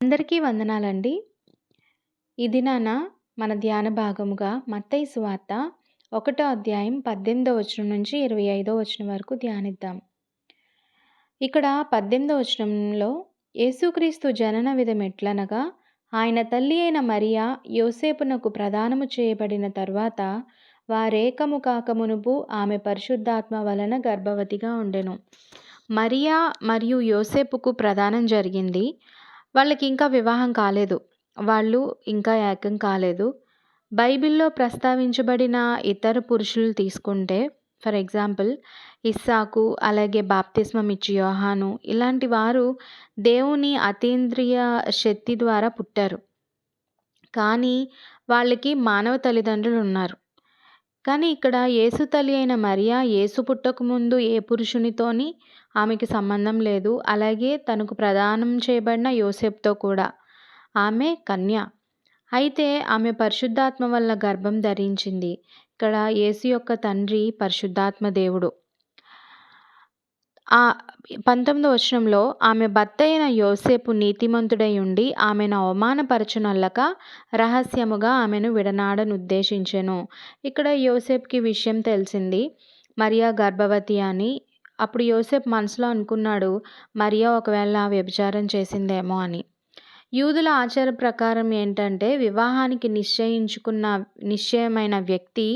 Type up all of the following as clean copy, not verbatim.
అందరికీ వందనాలండి. ఈ దినాన మన ధ్యాన భాగముగా మత్తయి సువార్త 1 అధ్యాయం 18 వచనం నుంచి 25 వచనం వరకు ధ్యానిద్దాం. ఇక్కడ 18 వచనంలో యేసుక్రీస్తు జనన విధం ఎట్లనగా, ఆయన తల్లి అయిన మరియ యోసేపునకు ప్రదానము చేయబడిన తరువాత వారేకము కాకమునుపు ఆమె పరిశుద్ధాత్మ వలన గర్భవతిగా ఉండెను. మరియా మరియు యోసేపుకు ప్రదానం జరిగింది. వాళ్ళకి ఇంకా వివాహం కాలేదు. వాళ్ళు ఇంకా ఏకం కాలేదు. బైబిల్‌లో ప్రస్తావించబడిన ఇతర పురుషులు తీసుకుంటే ఫర్ ఎగ్జాంపుల్ ఇస్సాకు, అలాగే బాప్తిస్మం ఇచ్చే యోహాను ఇలాంటి వారు దేవుని అతీంద్రియ శక్తి ద్వారా పుట్టారు. కానీ వాళ్ళకి మానవ తల్లిదండ్రులు ఉన్నారు. కానీ ఇక్కడ యేసు తల్లి అయిన మరియ యేసు పుట్టకముందు ఏ పురుషునితోని ఆమెకి సంబంధం లేదు. అలాగే తనకు ప్రదానం చేయబడిన యోసేపుతో కూడా. ఆమె కన్య. అయితే ఆమె పరిశుద్ధాత్మ వల్ల గర్భం ధరించింది. ఇక్కడ యేసు యొక్క తండ్రి పరిశుద్ధాత్మ దేవుడు. 19వ వచనంలో ఆమె భర్త అయిన యోసేపు నీతిమంతుడై ఉండి ఆమెను అవమానపరచునొల్లక రహస్యముగా ఆమెను విడనాడనుద్దేశించెను. ఇక్కడ యోసేపుకి విషయం తెలిసింది, మరియ గర్భవతి అని. అప్పుడు యోసేపు మనసులో అనుకున్నాడు, మరియ ఒకవేళ వ్యభిచారం చేసిందేమో అని. యూదుల ఆచార ప్రకారం ఏంటంటే, వివాహానికి నిశ్చయమైన వ్యక్తి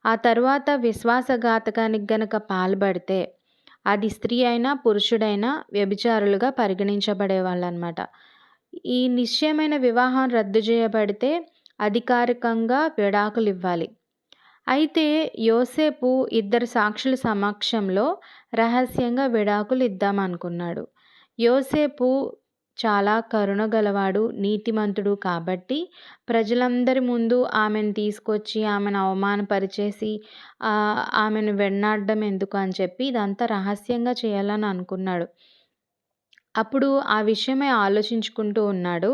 ఆ తరువాత విశ్వాసఘాతకానికి గనక పాల్పడితే అది స్త్రీ అయినా పురుషుడైనా వ్యభిచారులుగా పరిగణించబడేవాళ్ళనమాట. ఈ నిశ్చయమైన వివాహం రద్దు చేయబడితే అధికారికంగా విడాకులు ఇవ్వాలి. అయితే యోసేపు ఇద్దరు సాక్షుల సమక్షంలో రహస్యంగా విడాకులు ఇద్దామనుకున్నాడు. యోసేపు చాలా కరుణ గలవాడు, నీతిమంతుడు కాబట్టి ప్రజలందరి ముందు ఆమెను తీసుకొచ్చి ఆమెను అవమానపరిచేసి ఆమెను వెన్నాడడం ఎందుకు అని చెప్పి ఇదంతా రహస్యంగా చేయాలని అనుకున్నాడు. అప్పుడు ఆ విషయమై ఆలోచించుకుంటూ ఉన్నాడు.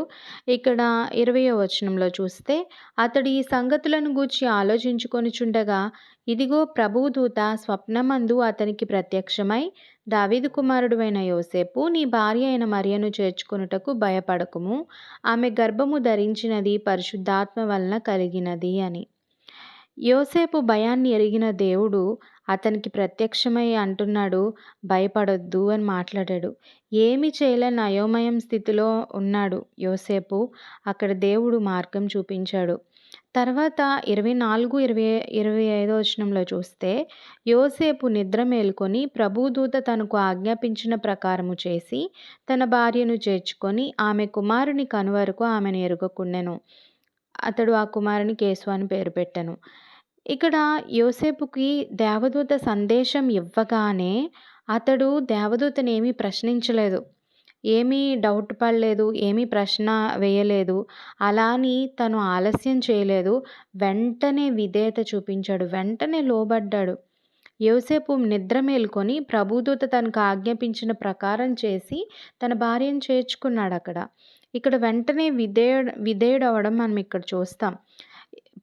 ఇక్కడ 20వ వచనంలో చూస్తే, అతడు ఈ సంగతులను గూర్చి ఆలోచించుకొనుచుండగా, ఇదిగో ప్రభువు దూత స్వప్నమందు అతనికి ప్రత్యక్షమై, దావీదు కుమారుడవైన యోసేపు, నీ భార్య అయిన మరియను చేర్చుకొనుటకు భయపడకుము. ఆమె గర్భము ధరించినది పరిశుద్ధాత్మ వలన కలిగినది అని. యోసేపు భయాన్ని ఎరిగిన దేవుడు అతనికి ప్రత్యక్షమై అంటున్నాడు, భయపడొద్దు అని మాట్లాడాడు. ఏమి చేయలేని అయోమయం స్థితిలో ఉన్నాడు యోసేపు. అక్కడ దేవుడు మార్గం చూపించాడు. తర్వాత 24, 25 వచనంలో చూస్తే, యోసేపు నిద్ర మేల్కొని ప్రభుదూత తనకు ఆజ్ఞాపించిన ప్రకారము చేసి తన భార్యను చేర్చుకొని ఆమె కుమారుని కనువరకు ఆమెను ఎరుగకుండెను. అతడు ఆ కుమారునికి యేసు అని పేరు పెట్టెను. ఇక్కడ యోసేపుకి దేవదూత సందేశం ఇవ్వగానే అతడు దేవదూతని ఏమీ ప్రశ్నించలేదు, ఏమీ డౌట్ పడలేదు, ఏమీ ప్రశ్న వేయలేదు. అలా అని తను ఆలస్యం చేయలేదు. వెంటనే విధేయత చూపించాడు, వెంటనే లోబడ్డాడు. యోసేపు నిద్ర మేల్కొని ప్రభుదూత తనకు ఆజ్ఞాపించిన ప్రకారం చేసి తన భార్యను చేర్చుకున్నాడు అక్కడ. ఇక్కడ వెంటనే విధేయుడవడం మనం ఇక్కడ చూస్తాం.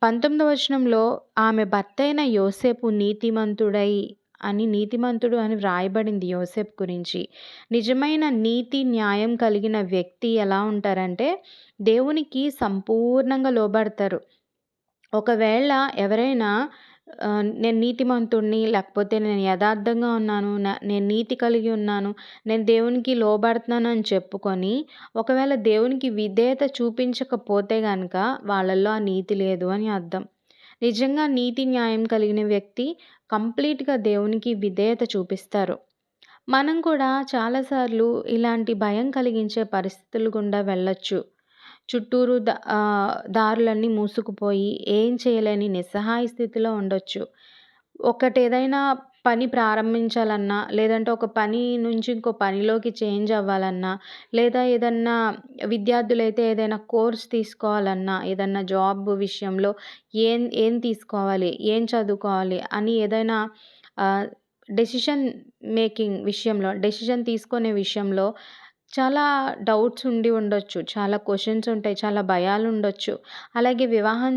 19వ వచనంలో ఆమె భర్త అయిన యోసేపు నీతిమంతుడు అని వ్రాయబడింది యోసేపు గురించి. నిజమైన నీతి న్యాయం కలిగిన వ్యక్తి ఎలా ఉంటారంటే దేవునికి సంపూర్ణంగా లోబడతారు. ఒకవేళ ఎవరైనా నేను నీతిమంతుడిని, లేకపోతే నేను యథార్థంగా ఉన్నాను, నేను నీతి కలిగి ఉన్నాను, నేను దేవునికి లోబడుతున్నాను అని చెప్పుకొని ఒకవేళ దేవునికి విధేయత చూపించకపోతే గనక వాళ్ళల్లో ఆ నీతి లేదు అని అర్థం. నిజంగా నీతి న్యాయం కలిగిన వ్యక్తి కంప్లీట్‌గా దేవునికి విధేయత చూపిస్తారు. మనం కూడా చాలాసార్లు ఇలాంటి భయం కలిగించే పరిస్థితుల గుండా వెళ్ళొచ్చు. చుట్టూరు దారులన్నీ మూసుకుపోయి ఏం చేయలేని నిస్సహాయ స్థితిలో ఉండొచ్చు. ఏదైనా పని ప్రారంభించాలన్నా, లేదంటే ఒక పని నుంచి ఇంకో పనిలోకి చేంజ్ అవ్వాలన్నా, లేదా ఏదన్నా విద్యార్థులైతే ఏదైనా కోర్స్ తీసుకోవాలన్నా, ఏదన్నా జాబ్ విషయంలో ఏం తీసుకోవాలి, ఏం చదువుకోవాలి అని ఏదైనా డెసిషన్ డెసిషన్ తీసుకునే విషయంలో చాలా డౌట్స్ ఉండి ఉండొచ్చు. చాలా క్వెషన్స్ ఉంటాయి. చాలా భయాలుండొచ్చు. అలాగే వివాహం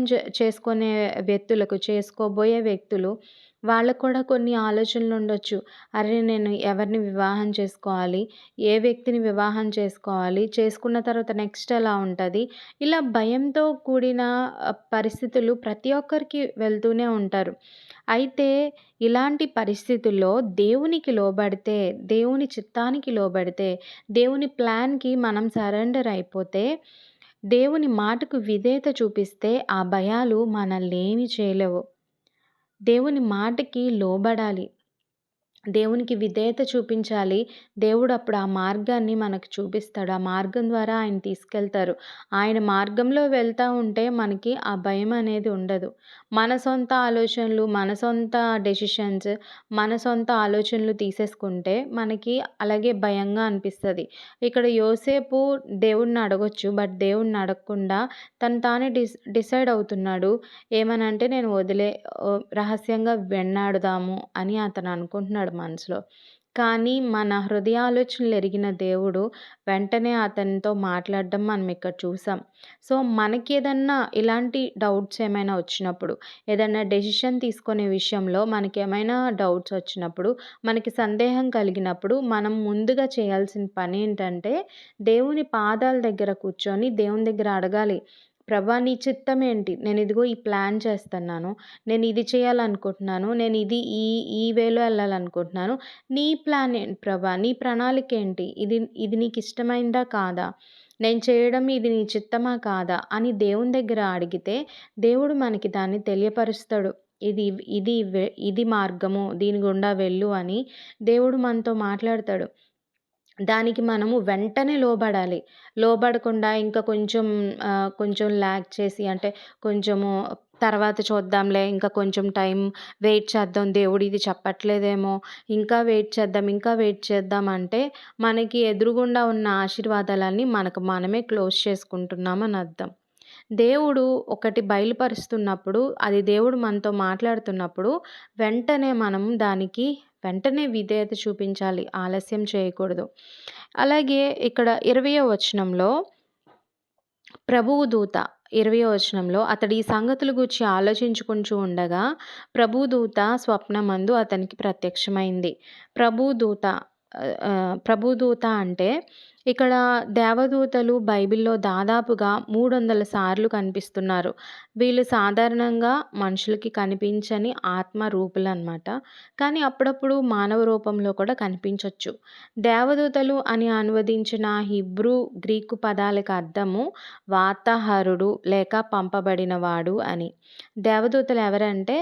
చేసుకోబోయే వ్యక్తులు వాళ్ళకి కూడా కొన్ని ఆలోచనలుండొచ్చు. అరే! నేను ఎవరిని వివాహం చేసుకోవాలి? ఏ వ్యక్తిని వివాహం చేసుకోవాలి? చేసుకున్న తర్వాత నెక్స్ట్ ఎలా ఉంటది? ఇలా భయంతో కూడిన పరిస్థితులు ప్రతి ఒక్కరికి వెళ్తూనే ఉంటారు. అయితే ఇలాంటి పరిస్థితుల్లో దేవునికి లోబడితే, దేవుని చిత్తానికి లోబడితే, దేవుని ప్లాన్‌కి మనం సరెండర్ అయిపోతే, దేవుని మాటకు విధేయత చూపిస్తే ఆ భయాలు మనల్నేమి చేయలేవు. దేవుని మాటకి లోబడాలి. దేవునికి విధేయత చూపించాలి. దేవుడప్పుడు ఆ మార్గాన్ని మనకు చూపిస్తాడు. ఆ మార్గం ద్వారా ఆయన తీసుకెళ్తారు. ఆయన మార్గంలో వెళ్తా ఉంటే మనకి ఆ భయమనేది ఉండదు. మన సొంత ఆలోచనలు, మన సొంత డెసిషన్స్, మన సొంత ఆలోచనలు తీసేసుకుంటే మనకి అలాగే భయంగా అనిపిస్తది. ఇక్కడ యోసేపు దేవుడిని అడగొచ్చు. బట్ దేవుడిని అడగకుండా తను తానే డిసైడ్ అవుతున్నాడు. ఏమనంటే నేను రహస్యంగా వెన్నాడుదాము అని అతను అనుకుంటున్నాడు మనసులో. కానీ మన హృదయాలోచనలు ఎరిగిన దేవుడు వెంటనే అతనితో మాట్లాడడం మనం ఇక్కడ చూసాం. సో, మనకేదన్నా ఇలాంటి డౌట్స్ ఏమైనా వచ్చినప్పుడు, ఏదన్నా డెసిషన్ తీసుకునే విషయంలో మనకేమైనా డౌట్స్ వచ్చినప్పుడు, మనకి సందేహం కలిగినప్పుడు మనం ముందుగా చేయాల్సిన పనేంటంటే, దేవుని పాదాల దగ్గర కూర్చొని దేవుని దగ్గర అడగాలి. ప్రభా! నీ చిత్తమేంటి? నేనిదిగో ఈ ప్లాన్ చేస్తన్నాను. నేనిది చేయాలనుకుంటున్నాను. నేనిది ఈ ఈ వేలో ఎళ్ళాలనుకుంటున్నాను. నీ ప్లాన్ ఏంటి ప్రభా? నీ ప్రణాళికేంటి? ఇది ఇది నీకిష్టమైందా కాదా? నేను చేయడం ఇది నీ చిత్తమా కాదా? అని దేవుని దగ్గర అడిగితే, దేవుడు మనకి దాన్ని తెలియపరుస్తాడు. ఇది ఇది మార్గము. దీని గుండా వెళ్ళు అని దేవుడు మనతో మాట్లాడతాడు. దానికి మనము వెంటనే లోబడాలి. లోబడకుండా ఇంకా కొంచెం లాగ్ చేసి అంటే కొంచెము తర్వాత చూద్దాంలే, ఇంకా కొంచెం టైం వెయిట్ చేద్దాం, దేవుడు ఇది చెప్పట్లేదేమో, ఇంకా వెయిట్ చేద్దాం అంటే మనకి ఎదురుగుండా ఉన్న ఆశీర్వాదాలన్నీ మనకు మనమే క్లోజ్ చేసుకుంటున్నామని అర్థం. దేవుడు ఒకటి బయలుపరుస్తున్నప్పుడు, అది దేవుడు మనతో మాట్లాడుతున్నప్పుడు వెంటనే మనం దానికి వెంటనే విధేయత చూపించాలి. ఆలస్యం చేయకూడదు. అలాగే ఇక్కడ 20వ వచనంలో ప్రభువు దూత 20వ వచనంలో అతడు ఈ సంగతుల గూర్చి ఆలోచించుకొనుచు ఉండగా ప్రభువు దూత స్వప్నమందు అతనికి ప్రత్యక్షమైంది. ప్రభువు దూత ప్రభువు దూత అంటే ఇక్కడ దేవదూతలు బైబిల్‌లో దాదాపుగా 300 సార్లు కనిపిస్తున్నారు. వీళ్ళు సాధారణంగా మనుషులకి కనిపించని ఆత్మ రూపులనమాట. కానీ అప్పుడప్పుడు మానవ రూపంలో కూడా కనిపించొచ్చు. దేవదూతలు అని అనువదించిన హీబ్రూ, గ్రీకు పదాలకు అర్థము వార్తాహరుడు లేక పంపబడినవాడు అని. దేవదూతలు ఎవరంటే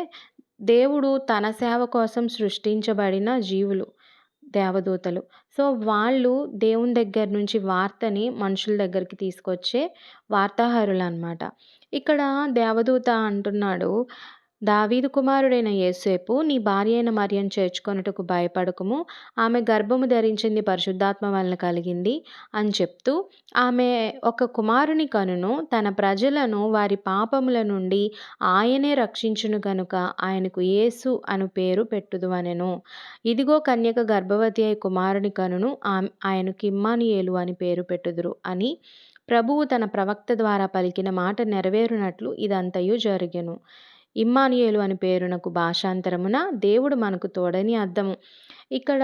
దేవుడు తన సేవ కోసం సృష్టించబడిన జీవులు దేవదూతలు. సో, వాళ్ళు దేవుని దగ్గర నుంచి వార్తని మనుషుల దగ్గరికి తీసుకొచ్చే వార్తాహరులనమాట. ఇక్కడ దేవదూత అంటున్నాడు, దావీదు కుమారుడైన యోసేపు నీ భార్య అయిన మరియను చేర్చుకొనుటకు భయపడకుము. ఆమె గర్భము ధరించింది పరిశుద్ధాత్మ వలన కలిగింది అని చెప్తూ, ఆమె ఒక కుమారుని కనును. తన ప్రజలను వారి పాపముల నుండి ఆయనే రక్షించును గనుక ఆయనకు యేసు అను పేరు పెట్టుదువనెను. ఇదిగో కన్యక గర్భవతి అయి కుమారుని కనును. ఆయనకు ఇమ్మానుయేలు అని పేరు పెట్టుదురు అని ప్రభువు తన ప్రవక్త ద్వారా పలికిన మాట నెరవేరునట్లు ఇదంతయు జరిగెను. ఇమ్మానుయేలు అని పేరునకు భాషాంతరమున దేవుడు మనకు తోడని అర్థము. ఇక్కడ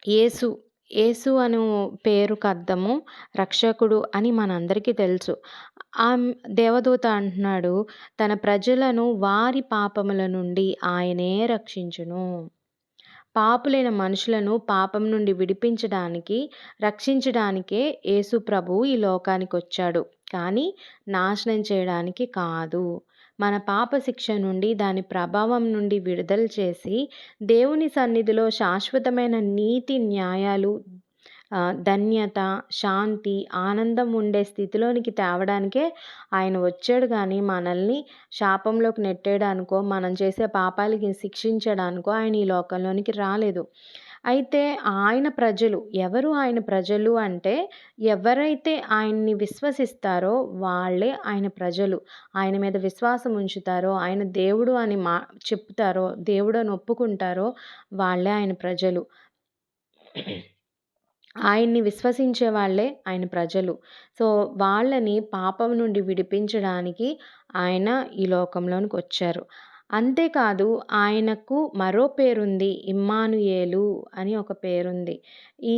యేసు, యేసు అను పేరుకు అర్థము రక్షకుడు అని మనందరికీ తెలుసు. దేవదూత అంటున్నాడు, తన ప్రజలను వారి పాపముల నుండి ఆయనే రక్షించును. పాపులైన మనుషులను పాపం నుండి విడిపించడానికి, రక్షించడానికే యేసు ప్రభువు ఈ లోకానికొచ్చాడు. కానీ నాశనం చేయడానికి కాదు. మన పాప శిక్ష నుండి, దాని ప్రభావం నుండి విడుదల చేసి, దేవుని సన్నిధిలో శాశ్వతమైన నీతి, న్యాయాలు, ధన్యత, శాంతి, ఆనందం ఉండే స్థితిలోనికి తేవడానికే ఆయన వచ్చాడు గానీ, మనల్ని శాపంలోకి నెట్టేయడానికో, మనం చేసే పాపాలకి శిక్షించడానికో ఆయన ఈ లోకంలోనికి రాలేదు. అయితే ఆయన ప్రజలు, ఎవరు ఆయన ప్రజలు అంటే, ఎవరైతే ఆయన్ని విశ్వసిస్తారో వాళ్ళే ఆయన ప్రజలు. ఆయన మీద విశ్వాసం ఉంచుతారో, ఆయన దేవుడు అని చెప్తారో, దేవుడని ఒప్పుకుంటారో వాళ్ళే ఆయన ప్రజలు. ఆయన్ని విశ్వసించే వాళ్ళే ఆయన ప్రజలు. సో, వాళ్ళని పాపం నుండి విడిపించడానికి ఆయన ఈ లోకంలోనికొచ్చారు. అంతేకాదు ఆయనకు మరో పేరుంది. ఇమ్మానుయేలు అని ఒక పేరుంది. ఈ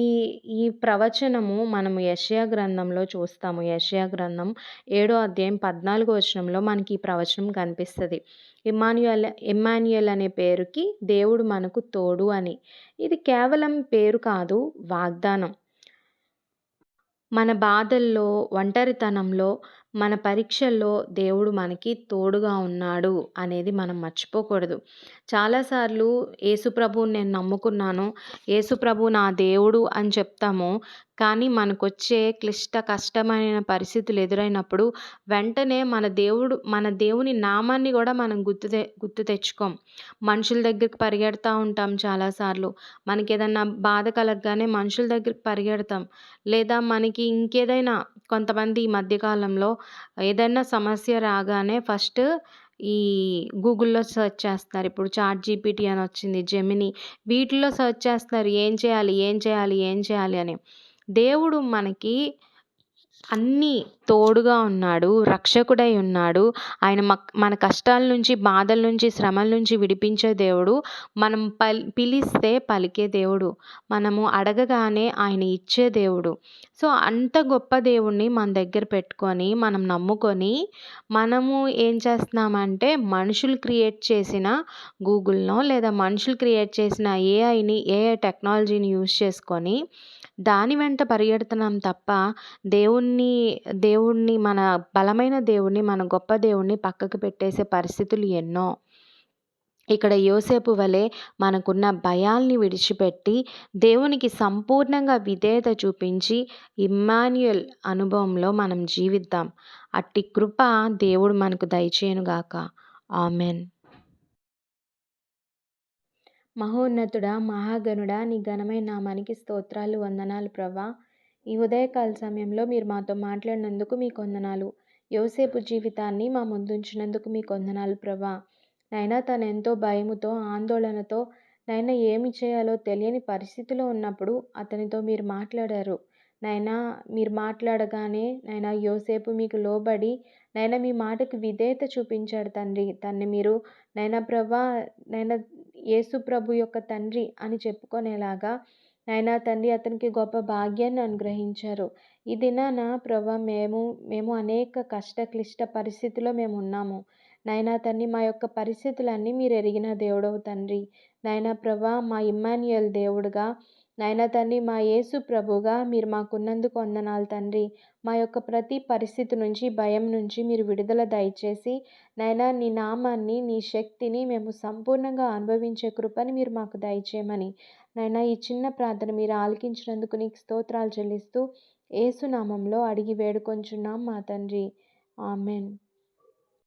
ఈ ప్రవచనము మనము యెషయా గ్రంథంలో చూస్తాము. యెషయా గ్రంథం 7 అధ్యాయం 14 వచనంలో మనకి ఈ ప్రవచనం కనిపిస్తది. ఇమ్మాన్యుయేల్ అనే పేరుకి దేవుడు మనకు తోడు అని. ఇది కేవలం పేరు కాదు, వాగ్దానం. మన బాధల్లో, ఒంటరితనంలో, మన పరీక్షల్లో దేవుడు మనకి తోడుగా ఉన్నాడు అనేది మనం మర్చిపోకూడదు. చాలాసార్లు యేసుప్రభువుని నేను నమ్ముకున్నాను, యేసుప్రభు నా దేవుడు అని చెప్తాము. కానీ మనకొచ్చే కష్టమైన పరిస్థితులు ఎదురైనప్పుడు వెంటనే మన దేవుని నామాన్ని గూడా మనం గుర్తు తెచ్చుకోం. మనుషుల దగ్గరికి పరిగెడతా ఉంటాం చాలాసార్లు. మనకేదన్నా బాధ కలగగానే మనుషుల దగ్గరికి పరిగెడతాం. లేదా మనకి ఇంకేదైనా కొంతమంది ఈ మధ్య కాలంలో ఏదైనా సమస్య రాగానే ఫస్ట్ ఈ గూగుల్‌లో సెర్చ్ చేస్తున్నారు. ఇప్పుడు చాట్ జీపీటీ అని వచ్చింది, జెమినీ వీటిల్లో సెర్చ్ చేస్తున్నారు. ఏం చేయాలి? ఏం చేయాలి? ఏం చేయాలి? అని. దేవుడు మనకి అన్నీ తోడుగా ఉన్నాడు. రక్షకుడై ఉన్నాడు. ఆయన మన కష్టాల నుంచి, బాధల నుంచి, శ్రమల నుంచి విడిపించే దేవుడు. మనం పిలిస్తే పలికే దేవుడు. మనము అడగగానే ఆయన ఇచ్చే దేవుడు. సో, అంత గొప్ప దేవుడిని మన దగ్గర పెట్టుకొని, మనం నమ్ముకొని, మనము ఏం చేస్తున్నామంటే మనుషులు క్రియేట్ చేసిన గూగుల్‌నో లేదా మనుషులు క్రియేట్ చేసిన ఏఐ టెక్నాలజీని యూజ్ చేసుకొని దాని వెంట పరిగెడుతున్నాం తప్ప దేవుడిని మన బలమైన దేవుడిని, మన గొప్ప దేవుడిని పక్కకు పెట్టేసే పరిస్థితులు ఎన్నో. ఇక్కడ యోసేపు వలె మనకున్న భయాల్ని విడిచిపెట్టి దేవునికి సంపూర్ణంగా విధేయత చూపించి ఇమ్మాన్యుయేల్ అనుభవంలో మనం జీవిద్దాం. అట్టి కృప దేవుడు మనకు దయచేయునుగాక. ఆమెన్. మహోన్నతుడా, మహాగణుడా, నీ ఘనమైన నామానికి స్తోత్రాలు, వందనాలు ప్రభా. ఈ ఉదయకాల సమయంలో మీరు మాతో మాట్లాడినందుకు మీకు వందనాలు. యోసేపు జీవితాన్ని మా ముందుంచినందుకు మీకు వందనాలు ప్రభా. నైనా తను ఎంతో భయముతో, ఆందోళనతో, నైనా ఏమి చేయాలో తెలియని పరిస్థితిలో ఉన్నప్పుడు అతనితో మీరు మాట్లాడారు. నైనా మీరు మాట్లాడగానే నైనా యోసేపు మీకు లోబడి నైనా మీ మాటకు విధేయత చూపించాడు తండ్రి. తన్ని మీరు నైనా ప్రభా, నైనా యేసు ప్రభు యొక్క తండ్రి అని చెప్పుకునేలాగా నైనా తండ్రి అతనికి గొప్ప భాగ్యాన్ని అనుగ్రహించారు. ఈ దినాన ప్రభా మేము అనేక క్లిష్ట పరిస్థితిలో మేము ఉన్నాము. నైనా తండ్రి మా యొక్క పరిస్థితులన్నీ మీరు ఎరిగిన దేవుడవు తండ్రి. నైనా ప్రభా, మా ఇమ్మాన్యుయేల్ దేవుడుగా నైనా తండ్రి, మా యేసు ప్రభుగా మీరు మాకున్నందుకు వందనాలు తండ్రి. మా యొక్క ప్రతి పరిస్థితి నుంచి, భయం నుంచి మీరు విడుదల దయచేసి నైనా నీ నామాన్ని, నీ శక్తిని మేము సంపూర్ణంగా అనుభవించే కృపని మీరు మాకు దయచేయమని నైనా ఈ చిన్న ప్రార్థన మీరు ఆలకించినందుకు నీకు స్తోత్రాలు చెల్లిస్తూ యేసు నామంలో అడిగి వేడుకొంచున్నాం మా తండ్రి. ఆమెన్.